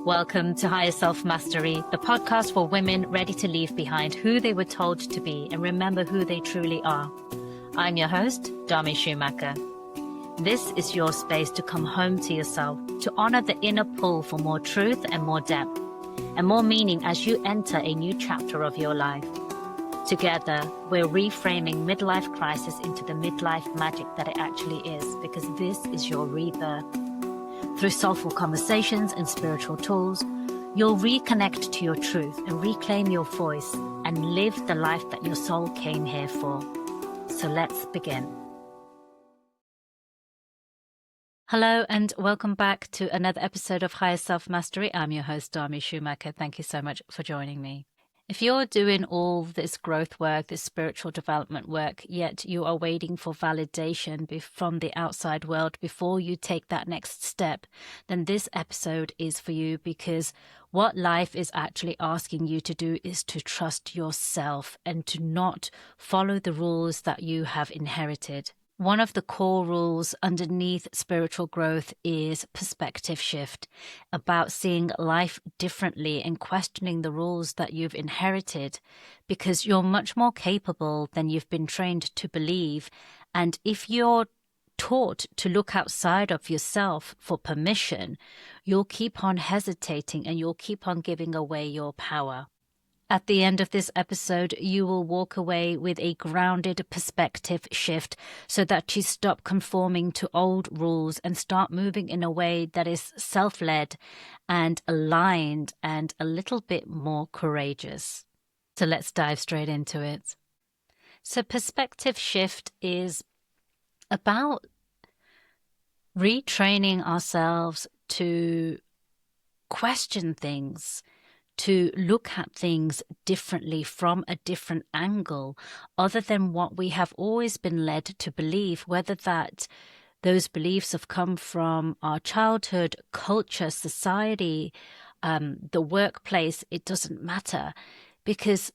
Welcome to Higher Self Mastery, the podcast for women ready to leave behind who they were told to be and remember who they truly are. I'm your host, Dami Schumacher. This is your space to come home to yourself, to honor the inner pull for more truth and more depth, and more meaning as you enter a new chapter of your life. Together, we're reframing midlife crisis into the midlife magic that it actually is, because this is your rebirth. Through soulful conversations and spiritual tools, you'll reconnect to your truth and reclaim your voice and live the life that your soul came here for. So let's begin. Hello and welcome back to another episode of Higher Self Mastery. I'm your host, Dami Schumacher. Thank you so much for joining me. If you're doing all this growth work, this spiritual development work, yet you are waiting for validation from the outside world before you take that next step, then this episode is for you, because what life is actually asking you to do is to trust yourself and to not follow the rules that you have inherited. One of the core rules underneath spiritual growth is perspective shift, about seeing life differently and questioning the rules that you've inherited, because you're much more capable than you've been trained to believe. And if you're taught to look outside of yourself for permission, you'll keep on hesitating and you'll keep on giving away your power. At the end of this episode, you will walk away with a grounded perspective shift so that you stop conforming to old rules and start moving in a way that is self-led and aligned and a little bit more courageous. So let's dive straight into it. So perspective shift is about retraining ourselves to question things, to look at things differently from a different angle, other than what we have always been led to believe, whether those beliefs have come from our childhood, culture, society, the workplace. It doesn't matter, because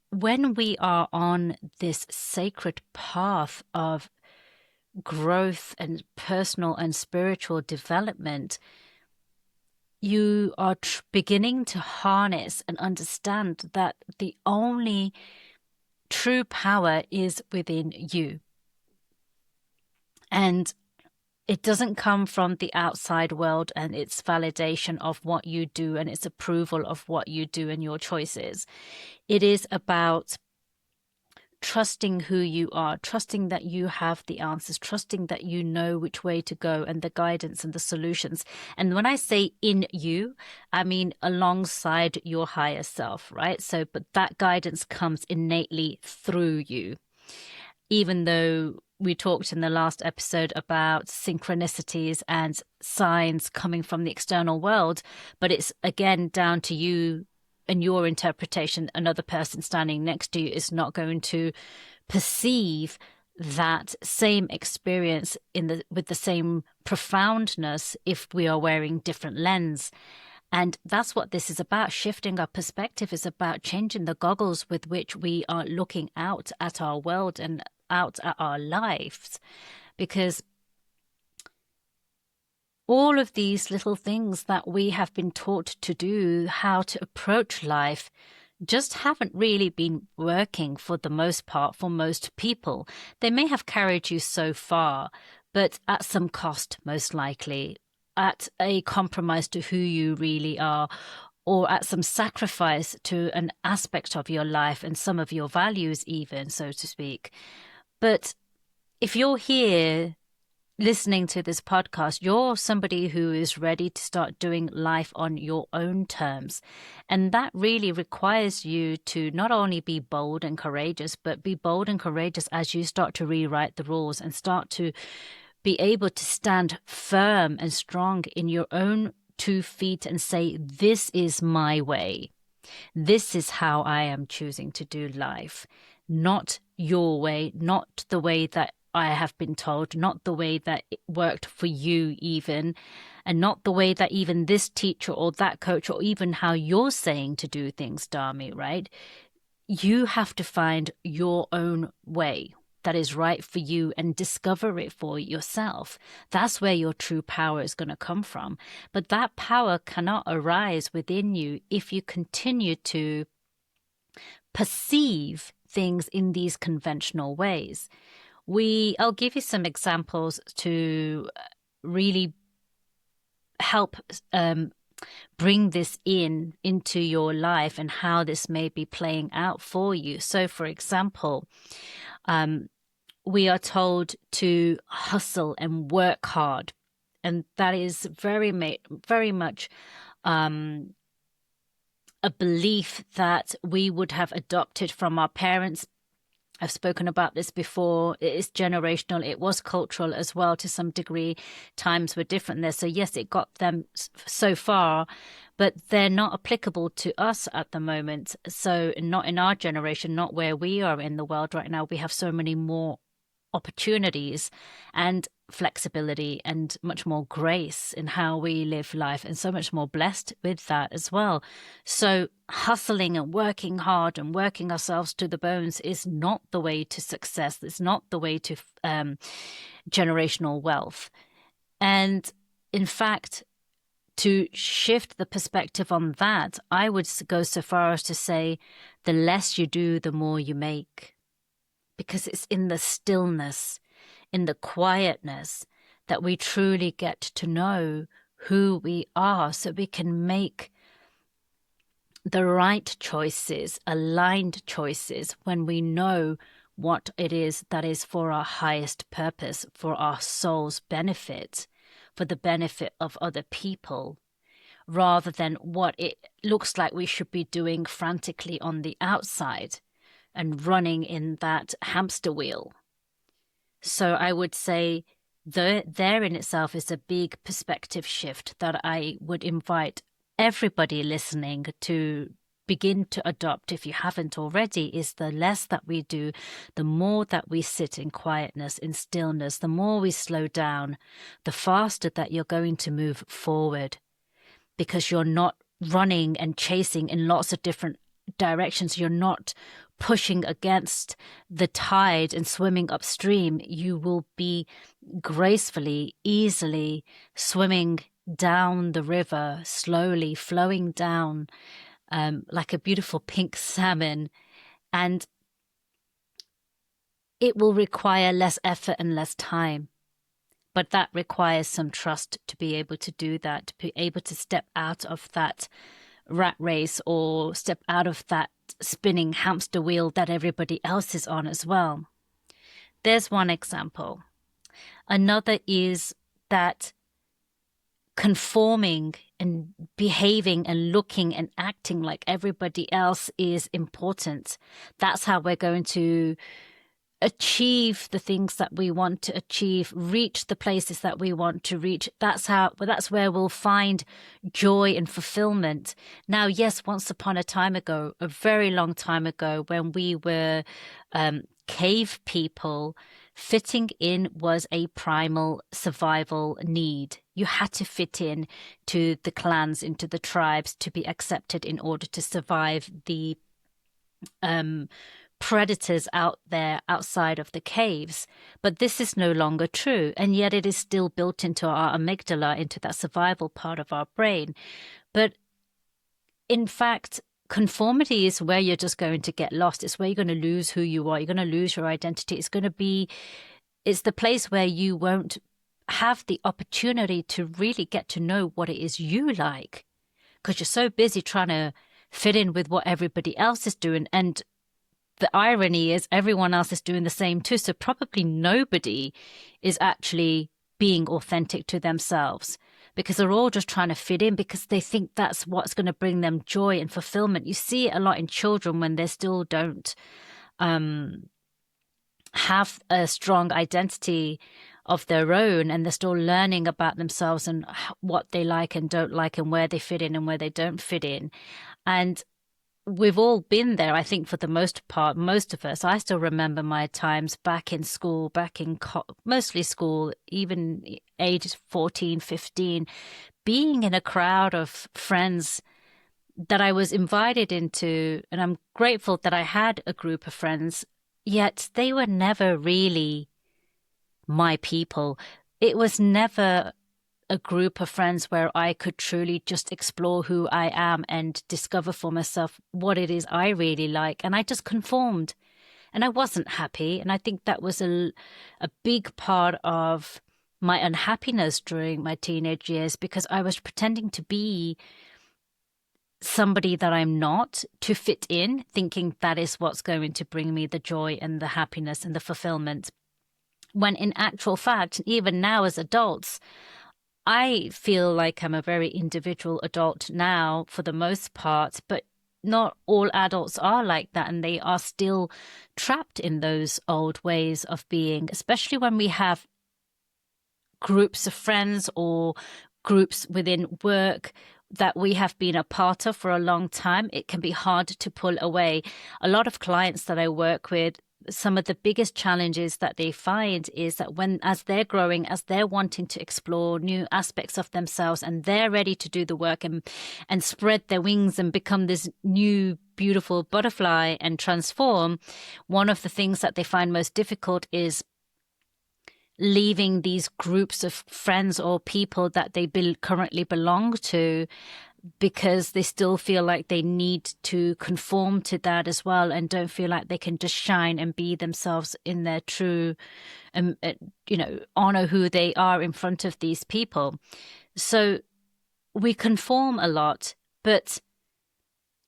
when we are on this sacred path of growth and personal and spiritual development, you are beginning to harness and understand that the only true power is within you. And it doesn't come from the outside world and its validation of what you do and its approval of what you do and your choices. It is about trusting who you are, trusting that you have the answers, trusting that you know which way to go and the guidance and the solutions. And when I say in you, I mean alongside your higher self, right? But that guidance comes innately through you. Even though we talked in the last episode about synchronicities and signs coming from the external world, but it's again down to you and your interpretation. Another person standing next to you is not going to perceive that same experience with the same profoundness if we are wearing different lens. And that's what this is about. Shifting our perspective is about changing the goggles with which we are looking out at our world and out at our lives, because all of these little things that we have been taught to do, how to approach life, just haven't really been working for the most part for most people. They may have carried you so far, but at some cost, most likely, at a compromise to who you really are, or at some sacrifice to an aspect of your life and some of your values even, so to speak. But if you're here listening to this podcast, you're somebody who is ready to start doing life on your own terms. And that really requires you to not only be bold and courageous, but be bold and courageous as you start to rewrite the rules and start to be able to stand firm and strong in your own 2 feet and say, this is my way. This is how I am choosing to do life. Not your way, not the way that I have been told, not the way that it worked for you even, and not the way that even this teacher or that coach or even how you're saying to do things, Dami, right? You have to find your own way. that is right for you and discover it for yourself. That's where your true power is going to come from. But that power cannot arise within you if you continue to perceive things in these conventional ways. I'll give you some examples to really help bring this into your life and how this may be playing out for you. So, for example, we are told to hustle and work hard, and that is very much a belief that we would have adopted from our parents. I've spoken about this before. It is generational. It was cultural as well to some degree. Times were different there. So yes, it got them so far, but they're not applicable to us at the moment. So not in our generation, not where we are in the world right now. We have so many more opportunities and flexibility and much more grace in how we live life, and so much more blessed with that as well. So hustling and working hard and working ourselves to the bones is not the way to success. It's not the way to generational wealth. And in fact, to shift the perspective on that, I would go so far as to say the less you do, the more you make. Because it's in the stillness, in the quietness, that we truly get to know who we are, so we can make the right choices, aligned choices, when we know what it is that is for our highest purpose, for our soul's benefit, for the benefit of other people, rather than what it looks like we should be doing frantically on the outside and running in that hamster wheel. So I would say there in itself is a big perspective shift that I would invite everybody listening to begin to adopt, if you haven't already, is the less that we do, the more that we sit in quietness, in stillness, the more we slow down, the faster that you're going to move forward, because you're not running and chasing in lots of different directions. You're not pushing against the tide and swimming upstream. You will be gracefully, easily swimming down the river, slowly flowing down like a beautiful pink salmon. And it will require less effort and less time. But that requires some trust to be able to do that, to be able to step out of that rat race or step out of that spinning hamster wheel that everybody else is on as well. There's one example. Another is that conforming and behaving and looking and acting like everybody else is important. That's how we're going to achieve the things that we want to achieve, reach the places that we want to reach. That's where we'll find joy and fulfillment. Now, yes, once upon a time ago, a very long time ago, when we were cave people, fitting in was a primal survival need. You had to fit in to the clans, into the tribes, to be accepted in order to survive the predators out there outside of the caves. But this is no longer true, and yet it is still built into our amygdala, into that survival part of our brain. But in fact, conformity is where you're just going to get lost. It's where you're going to lose who you are. You're going to lose your identity. It's the place where you won't have the opportunity to really get to know what it is you like, because you're so busy trying to fit in with what everybody else is doing. And the irony is everyone else is doing the same too. So probably nobody is actually being authentic to themselves, because they're all just trying to fit in because they think that's what's going to bring them joy and fulfillment. You see it a lot in children when they still don't have a strong identity of their own, and they're still learning about themselves and what they like and don't like, and where they fit in and where they don't fit in. And we've all been there, I think, for the most part, most of us. I still remember my times back in school, mostly school, even ages 14, 15, being in a crowd of friends that I was invited into. And I'm grateful that I had a group of friends yet they were never really my people. It was never a group of friends where I could truly just explore who I am and discover for myself what it is I really like. And I just conformed and I wasn't happy. And I think that was a big part of my unhappiness during my teenage years, because I was pretending to be somebody that I'm not to fit in, thinking that is what's going to bring me the joy and the happiness and the fulfillment. When in actual fact, even now as adults, I feel like I'm a very individual adult now for the most part, but not all adults are like that, and they are still trapped in those old ways of being, especially when we have groups of friends or groups within work that we have been a part of for a long time. It can be hard to pull away. A lot of clients that I work with, some of the biggest challenges that they find is that as they're growing, as they're wanting to explore new aspects of themselves, and they're ready to do the work and spread their wings and become this new beautiful butterfly and transform, one of the things that they find most difficult is leaving these groups of friends or people that they currently belong to, because they still feel like they need to conform to that as well, and don't feel like they can just shine and be themselves in their true, honor who they are in front of these people. So we conform a lot, but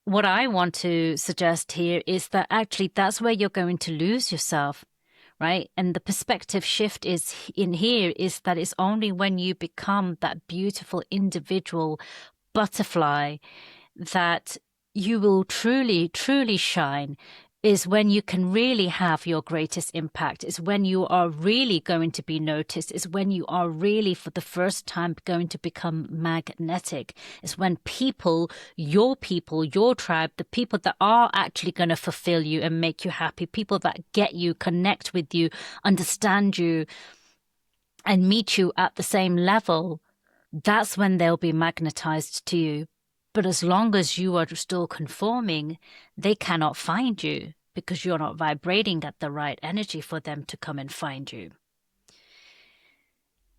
what I want to suggest here is that actually that's where you're going to lose yourself. Right. And the perspective shift is that it's only when you become that beautiful individual butterfly that you will truly, truly shine, is when you can really have your greatest impact, is when you are really going to be noticed, is when you are really for the first time going to become magnetic. It's when people, your tribe, the people that are actually going to fulfill you and make you happy, people that get you, connect with you, understand you, and meet you at the same level, that's when they'll be magnetized to you. But as long as you are still conforming, they cannot find you because you're not vibrating at the right energy for them to come and find you.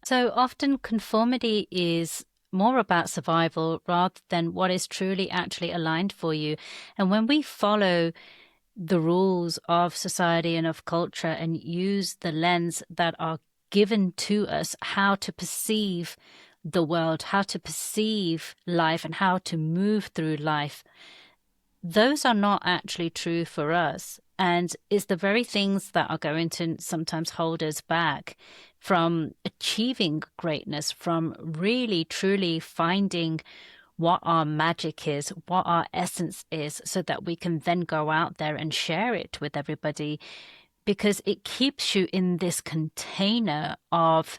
So often conformity is more about survival rather than what is truly actually aligned for you. And when we follow the rules of society and of culture and use the lens that are given to us, how to perceive the world, how to perceive life, and how to move through life, those are not actually true for us. And it's the very things that are going to sometimes hold us back from achieving greatness, from really, truly finding what our magic is, what our essence is, so that we can then go out there and share it with everybody, because it keeps you in this container of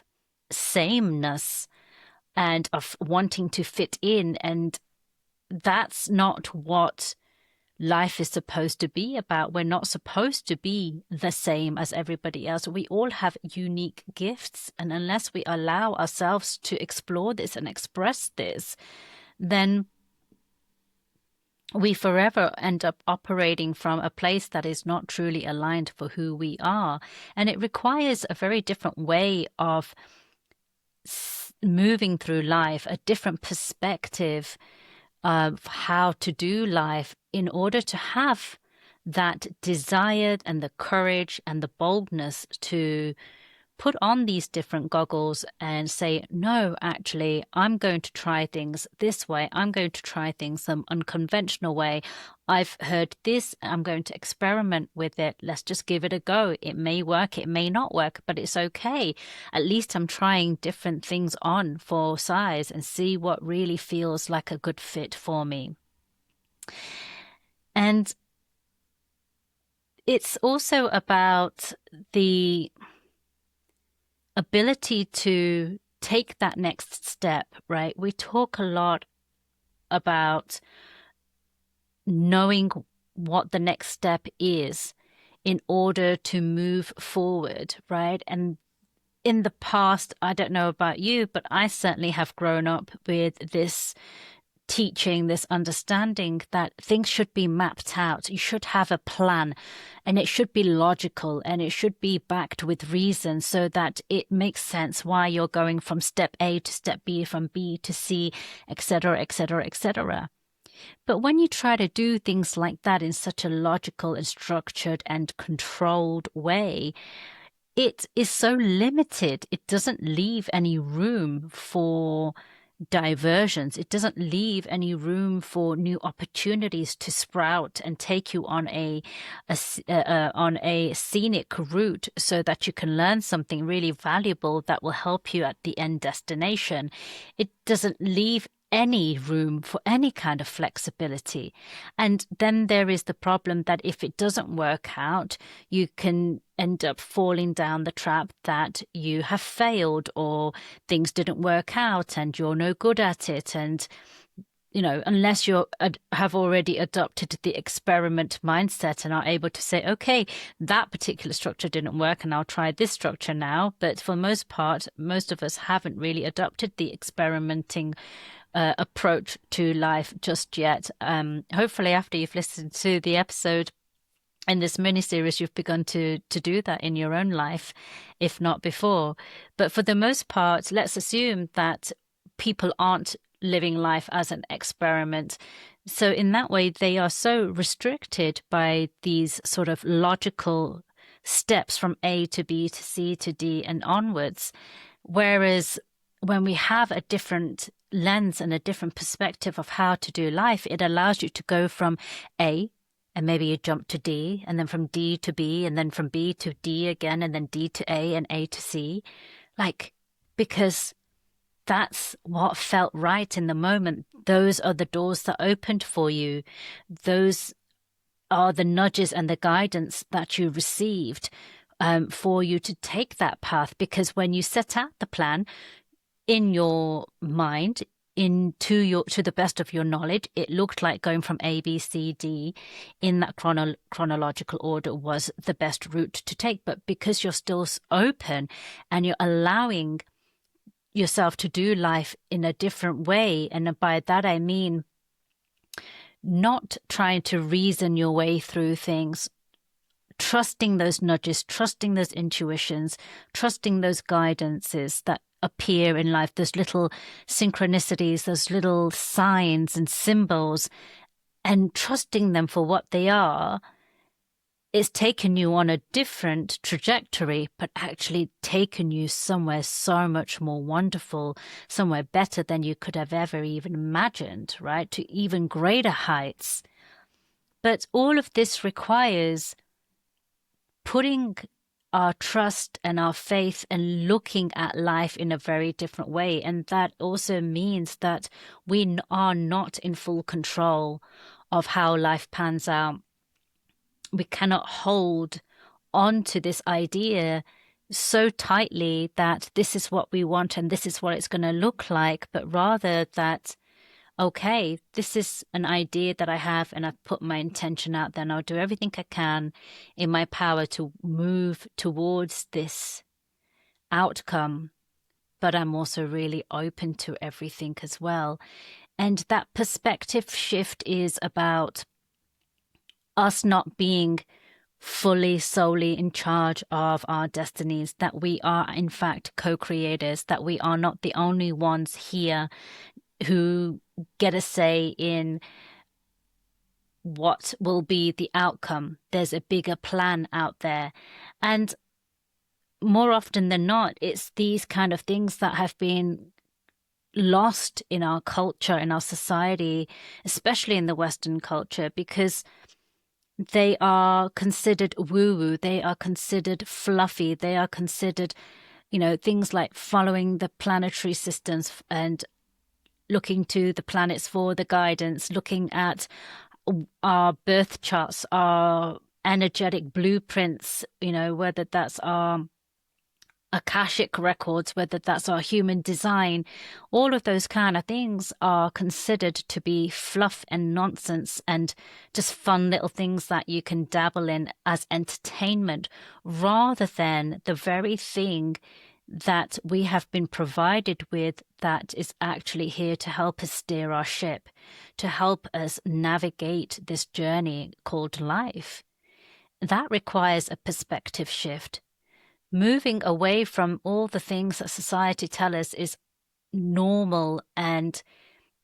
sameness and of wanting to fit in. And that's not what life is supposed to be about. We're not supposed to be the same as everybody else. We all have unique gifts. And unless we allow ourselves to explore this and express this, then we forever end up operating from a place that is not truly aligned for who we are. And it requires a very different way of moving through life, a different perspective of how to do life in order to have that desire and the courage and the boldness to put on these different goggles and say, no, actually, I'm going to try things this way. I'm going to try things some unconventional way. I've heard this. I'm going to experiment with it. Let's just give it a go. It may work. It may not work, but it's okay. At least I'm trying different things on for size and see what really feels like a good fit for me. And it's also about the ability to take that next step, right? We talk a lot about knowing what the next step is in order to move forward, right? And in the past, I don't know about you, but I certainly have grown up with this teaching, this understanding that things should be mapped out. You should have a plan, and it should be logical, and it should be backed with reason so that it makes sense why you're going from step A to step B, from B to C, etc., etc., etc. But when you try to do things like that in such a logical and structured and controlled way, it is so limited. It doesn't leave any room for diversions. It doesn't leave any room for new opportunities to sprout and take you on on a scenic route so that you can learn something really valuable that will help you at the end destination. It doesn't leave any room for any kind of flexibility. And then there is the problem that if it doesn't work out, you can end up falling down the trap that you have failed, or things didn't work out and you're no good at it. And, you know, unless you have already adopted the experiment mindset and are able to say, okay, that particular structure didn't work and I'll try this structure now. But for the most part, most of us haven't really adopted the experimenting approach to life just yet. Hopefully after you've listened to the episode in this mini-series, you've begun to do that in your own life, if not before. But for the most part, let's assume that people aren't living life as an experiment. So in that way, they are so restricted by these sort of logical steps from A to B to C to D and onwards. Whereas when we have a different lens and a different perspective of how to do life, it allows you to go from A, and maybe you jump to D, and then from D to B, and then from B to D again, and then D to A, and A to C. Because that's what felt right in the moment. Those are the doors that opened for you. Those are the nudges and the guidance that you received for you to take that path. Because when you set out the plan in your mind, to the best of your knowledge, it looked like going from A, B, C, D in that chronological order was the best route to take. But because you're still open and you're allowing yourself to do life in a different way, and by that I mean not trying to reason your way through things, trusting those nudges, trusting those intuitions, trusting those guidances that appear in life, those little synchronicities, those little signs and symbols, and trusting them for what they are, it's taken you on a different trajectory, but actually taken you somewhere so much more wonderful, somewhere better than you could have ever even imagined, right? To even greater heights. But all of this requires putting our trust and our faith and looking at life in a very different way. And that also means that we are not in full control of how life pans out. We cannot hold on to this idea so tightly that this is what we want and this is what it's going to look like, but rather that, okay, this is an idea that I have and I've put my intention out there, and I'll do everything I can in my power to move towards this outcome. But I'm also really open to everything as well. And that perspective shift is about us not being fully, solely in charge of our destinies, that we are in fact co-creators, that we are not the only ones here who get a say in what will be the outcome. There's a bigger plan out there. And more often than not, it's these kind of things that have been lost in our culture, in our society, especially in the Western culture, because they are considered woo-woo, they are considered fluffy, they are considered, things like following the planetary systems and looking to the planets for the guidance, looking at our birth charts, our energetic blueprints, whether that's our Akashic records, whether that's our human design, all of those kind of things are considered to be fluff and nonsense and just fun little things that you can dabble in as entertainment, rather than the very thing that we have been provided with that is actually here to help us steer our ship, to help us navigate this journey called life. That requires a perspective shift, moving away from all the things that society tells us is normal and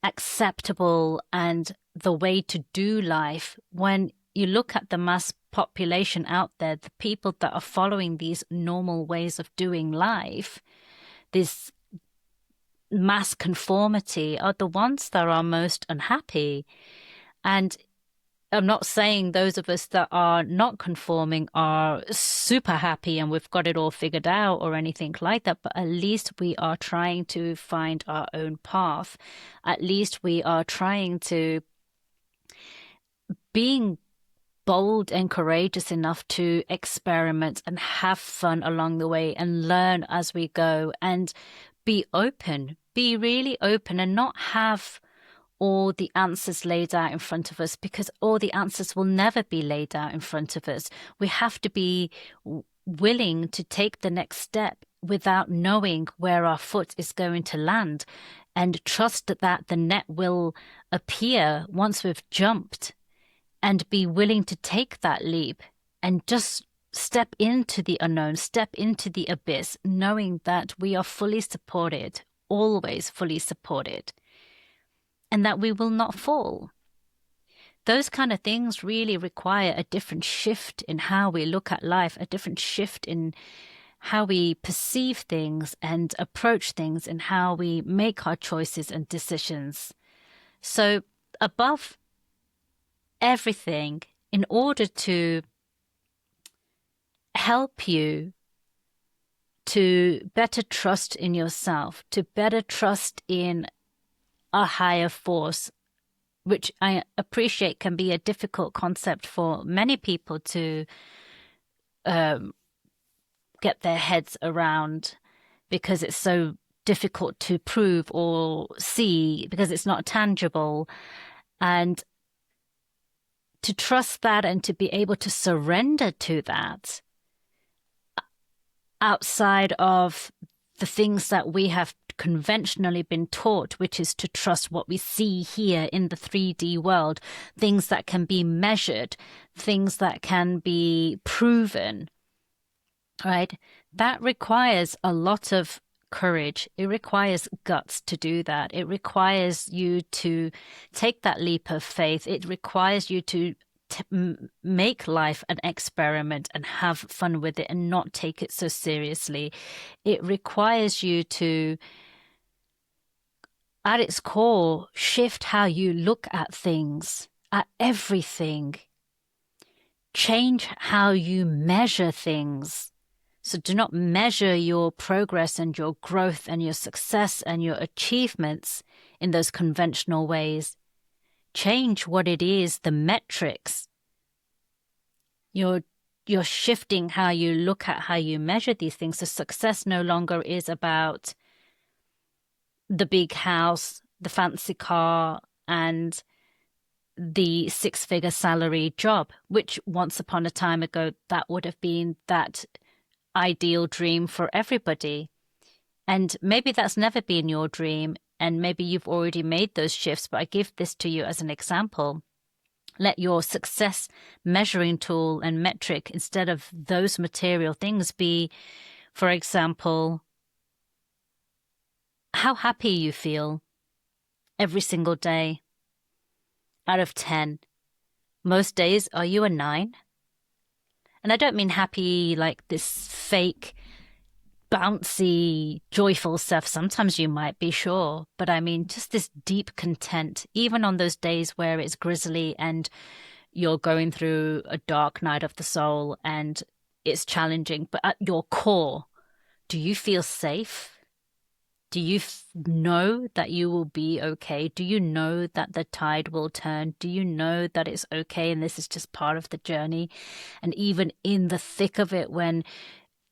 acceptable and the way to do life. When you look at the mass population out there, the people that are following these normal ways of doing life, this mass conformity, are the ones that are most unhappy. And I'm not saying those of us that are not conforming are super happy and we've got it all figured out or anything like that, but at least we are trying to find our own path. At least we are trying to being bold and courageous enough to experiment and have fun along the way and learn as we go and be open, be really open and not have all the answers laid out in front of us, because all the answers will never be laid out in front of us. We have to be willing to take the next step without knowing where our foot is going to land, and trust that the net will appear once we've jumped, and be willing to take that leap and just step into the unknown, step into the abyss, knowing that we are fully supported, always fully supported, and that we will not fall. Those kind of things really require a different shift in how we look at life, a different shift in how we perceive things and approach things, and how we make our choices and decisions. So above everything, in order to help you to better trust in yourself, to better trust in a higher force, which I appreciate can be a difficult concept for many people to get their heads around, because it's so difficult to prove or see, because it's not tangible. And to trust that and to be able to surrender to that outside of the things that we have conventionally been taught, which is to trust what we see here in the 3D world, things that can be measured, things that can be proven, right? That requires a lot of courage. It requires guts to do that. It requires you to take that leap of faith. It requires you to make life an experiment and have fun with it and not take it so seriously. It requires you to, at its core, shift how you look at things, at everything. Change how you measure things. So do not measure your progress and your growth and your success and your achievements in those conventional ways. Change what it is, the metrics. You're shifting how you look at how you measure these things. So success no longer is about the big house, the fancy car, and the 6-figure salary job, which once upon a time ago, that would have been that ideal dream for everybody. And maybe that's never been your dream, and maybe you've already made those shifts, but I give this to you as an example. Let your success measuring tool and metric, instead of those material things, be, for example, how happy you feel every single day out of 10. Most days, are you a 9? And I don't mean happy like this fake, bouncy, joyful stuff. Sometimes you might be, sure. But I mean, just this deep content, even on those days where it's grisly and you're going through a dark night of the soul and it's challenging. But at your core, do you feel safe? Do you know that you will be okay? Do you know that the tide will turn? Do you know that it's okay and this is just part of the journey? And even in the thick of it, when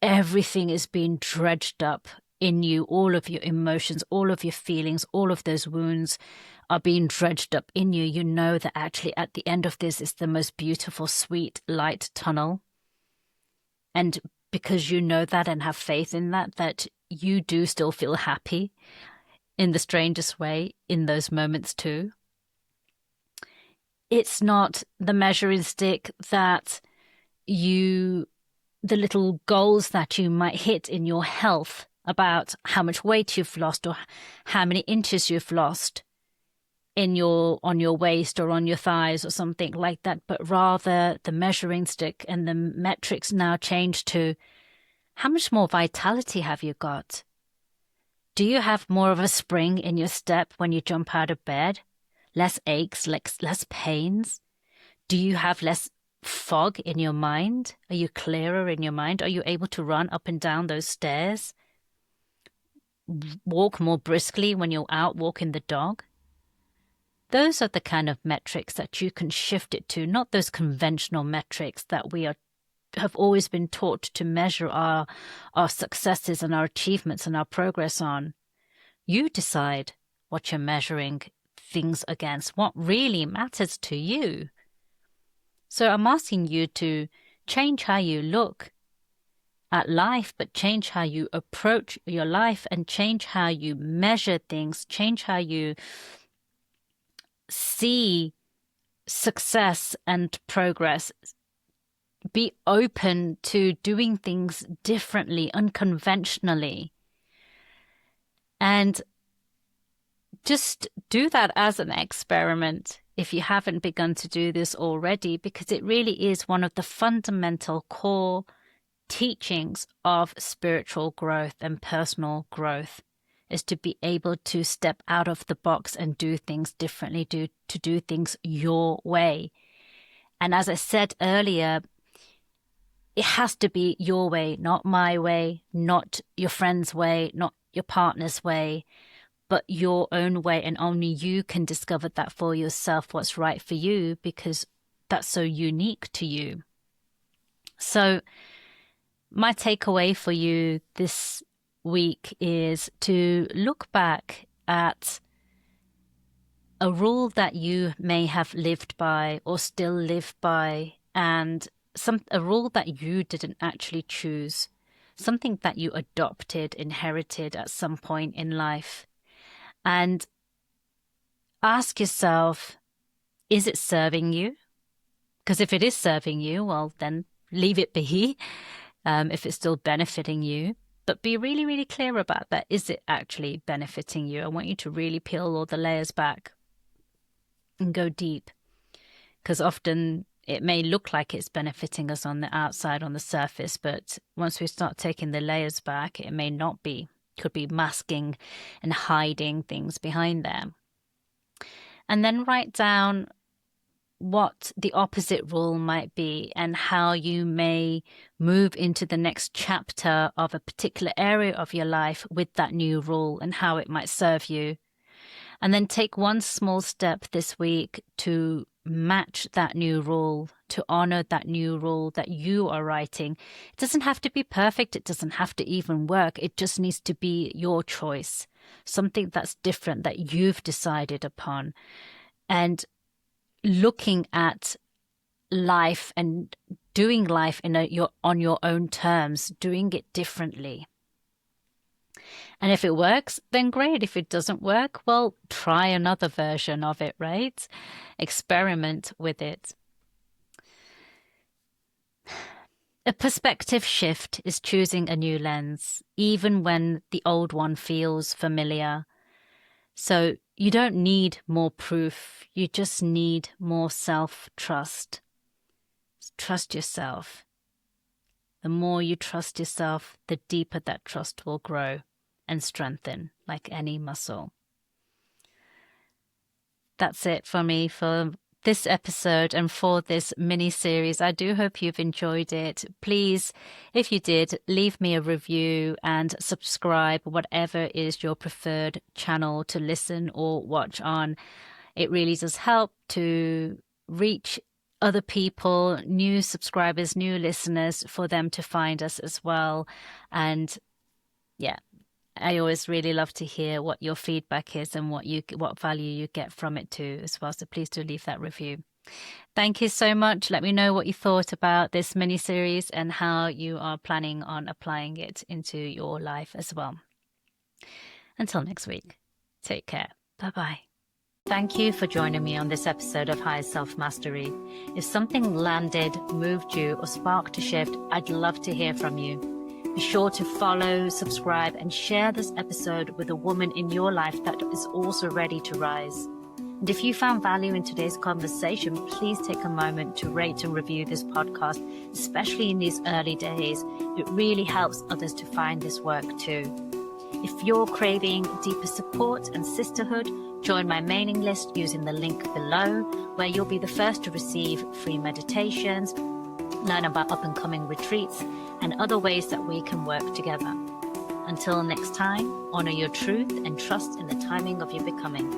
everything is being dredged up in you, all of your emotions, all of your feelings, all of those wounds are being dredged up in you, you know that actually at the end of this is the most beautiful, sweet, light tunnel. And because you know that and have faith in that, that you do still feel happy in the strangest way in those moments too. It's not the measuring stick that the little goals that you might hit in your health about how much weight you've lost or how many inches you've lost on your waist or on your thighs or something like that, but rather the measuring stick and the metrics now change to how much more vitality have you got? Do you have more of a spring in your step when you jump out of bed? Less aches, less pains? Do you have less fog in your mind? Are you clearer in your mind? Are you able to run up and down those stairs? Walk more briskly when you're out walking the dog? Those are the kind of metrics that you can shift it to, not those conventional metrics that we have always been taught to measure our successes and our achievements and our progress on. You decide what you're measuring things against, what really matters to you. So I'm asking you to change how you look at life, but change how you approach your life and change how you measure things, change how you see success and progress. Be open to doing things differently, unconventionally. And just do that as an experiment if you haven't begun to do this already, because it really is one of the fundamental core teachings of spiritual growth and personal growth, is to be able to step out of the box and do things differently, to do things your way. And as I said earlier, it has to be your way, not my way, not your friend's way, not your partner's way, but your own way. And only you can discover that for yourself, what's right for you, because that's so unique to you. So my takeaway for you this week is to look back at a rule that you may have lived by or still live by, and a rule that you didn't actually choose, something that you adopted, inherited at some point in life. And ask yourself, is it serving you? Because if it is serving you, well, then leave it be, if it's still benefiting you. But be really, really clear about that. Is it actually benefiting you? I want you to really peel all the layers back and go deep. Because often it may look like it's benefiting us on the outside, on the surface, but once we start taking the layers back, it may not be. Could be masking and hiding things behind there. And then write down what the opposite rule might be and how you may move into the next chapter of a particular area of your life with that new rule and how it might serve you. And then take one small step this week to match that new rule, to honor that new rule that you are writing. It doesn't have to be perfect. It doesn't have to even work. It just needs to be your choice, something that's different that you've decided upon. And looking at life and doing life on your own terms, doing it differently. And if it works, then great. If it doesn't work, well, try another version of it, right? Experiment with it. A perspective shift is choosing a new lens, even when the old one feels familiar. So you don't need more proof. You just need more self-trust. Trust yourself. The more you trust yourself, the deeper that trust will grow and strengthen like any muscle. That's it for me for this episode and for this mini-series. I do hope you've enjoyed it. Please, if you did, leave me a review and subscribe, whatever is your preferred channel to listen or watch on. It really does help to reach other people, new subscribers, new listeners, for them to find us as well. And yeah, I always really love to hear what your feedback is and what value you get from it too as well. So please do leave that review. Thank you so much. Let me know what you thought about this mini-series and how you are planning on applying it into your life as well. Until next week. Take care. Bye-bye. Thank you for joining me on this episode of Higher Self Mastery. If something landed, moved you, or sparked a shift, I'd love to hear from you. Be sure to follow, subscribe, and share this episode with a woman in your life that is also ready to rise. And if you found value in today's conversation, please take a moment to rate and review this podcast, especially in these early days. It really helps others to find this work too. If you're craving deeper support and sisterhood, join my mailing list using the link below, where you'll be the first to receive free meditations, learn about up-and-coming retreats, and other ways that we can work together. Until next time, honor your truth and trust in the timing of your becoming.